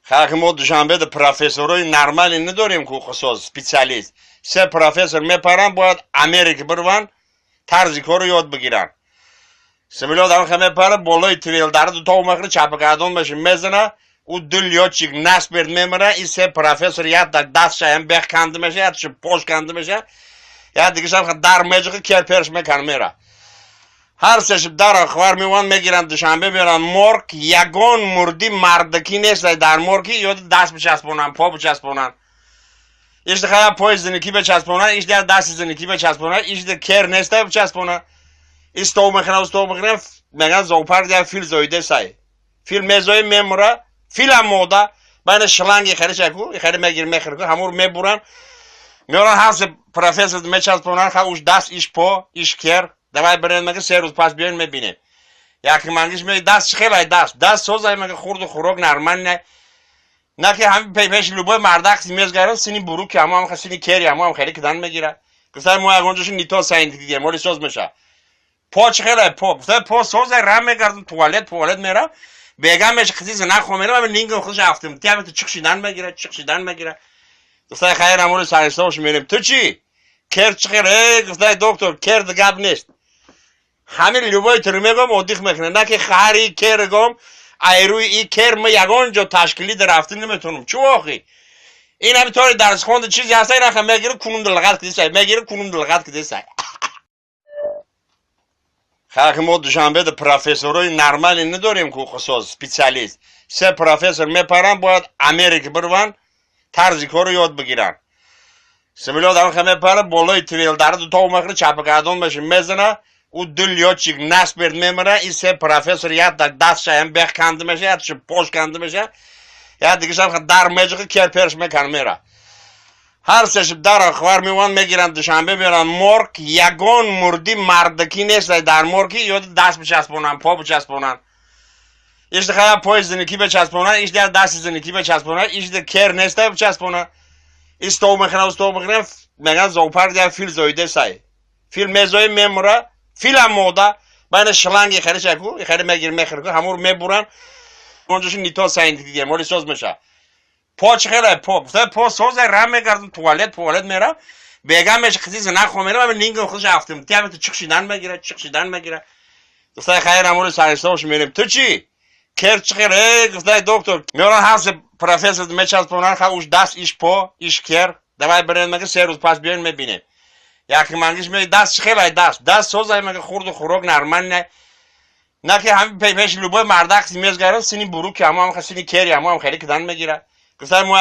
خاک ما دوشنبه ده پروفسورای نرمالی نداریم که خصوص سپیسیالیست. سه پروفسور میپرن باید امریکا بروان طرز کارو یاد بگیرن. سمیلاد هم خمه پره بالای تویل داره دو تا اومخره چپکادون بشه میزنه او دل یاد چیک نس برد میمره. این سه پروفسور یاد دستش هم بیخ کنده میشه یادش پوش کنده میشه یاد دیگه شب در میجه که پرش میکنه میره. هر سه شب در اخبار میوان میگیرن دوشنبه میرن مورگ. یگان مردی مردکی نیست در مورگی یاد دست بچسبونن پا بچسبونن. ایش دخواه پای زنکی بچسبونن ایش دیگه دست زنکی بچسبونن ایش دیگه کر نیسته بچسبونن. استو میخنه میگن زوپر دیگه فیل زایده سای فیل میزای میموره فیل هم موده بین شلنگ خیلی چکو خیلی میگیر میخوره همون میبورن میورن هر سه پروفسور میچسبونن خوش دست ایش پا ایش کر دوای برن میگه 3 روز پس بیاین میبینه یکی منگیش میگه دست خیلی دست سوزای میگه خورد و خوراک نرمن نه که همین پیش لوبای مردک میزگرن سینی بروک هم سینی کری هم خیلی کدن میگیره گفتن ما اگونجوش نیتا ساینت دیگه مالی سوز میشه پا چه خیلی پا سوز رم میگردن توالت میره بگم میشه خیلی نخواه میره من لینگ خودش افتم تیام تو چخشیدن میگیره گفتن خیر امور سرستاش میریم تو چی کرد چه خیلی گفتن دکتر کرد گب نیست همین لوبای تو میگم ودیخ میکنه نه که خری کرگم ایروی ای کرم یگان جا تشکیلی در رفته نمیتونم چه واقعی این همینطوری درس خونده چیزی هسته این اخم میگیره کنون دلغت کدی سای خاک ما دوشنبه ده پروفسورای نرمالی نداریم که خصوص سپیسیالیست. سه پروفسور میپرن باید امریکا بروان طرز کارو یاد بگیرن. سمیلاد هم خمه پره بالای تویل داره دو تا اومخره چپکادون بشه میزنه او دل یاد چیک نس برد میمره. این سه پروفسور یاد دستش هم بیخ کنده میشه یادش پوش کنده میشه یاد دیگه شب در میجه که پرش میکنه میره. هر سه شب در اخبار میوان میگیرن دوشنبه میرن مورگ. یگان مردی مردکی نیست در مورگی یاد دست بچسبونن پا بچسبونن ایش دخواه پای زنکی بچسبونن ایش دیگه دست زنکی بچسبونن ایش دیگه کر نیسته بچسبونن استو میخنه میگن زوپر دیگه فیل زایده سای فیل میزای میموره فیل هم موده بین شلنگ خیلی چکو خیلی میگیر میخوره همون میبورن اونجاش نیتا ساینت دیگه مالی سوز میشه پا چه خیلی پا سوز رم میگردن توالت میره بگم میشه خیلی نخواه میره من لینگ خودش افتم تیام تو چخشیدن میگیره گفتن خیر امور سرستاش میریم تو چی کرد چه خیلی گفتن دکتر میورن هر سه پروفسور میچسبونن خوش دست ایش پا ایش کر دوای برن میگه 3 روز پس بیاین میبینه یکی منگیش میگه دست خیلی دست سوزای میگه خورد و خوراک نرمن نه که همین پیش لوبای مردک میزگرن سینی بروک هم سینی کری هم خیلی کدن میگیره گفتن ما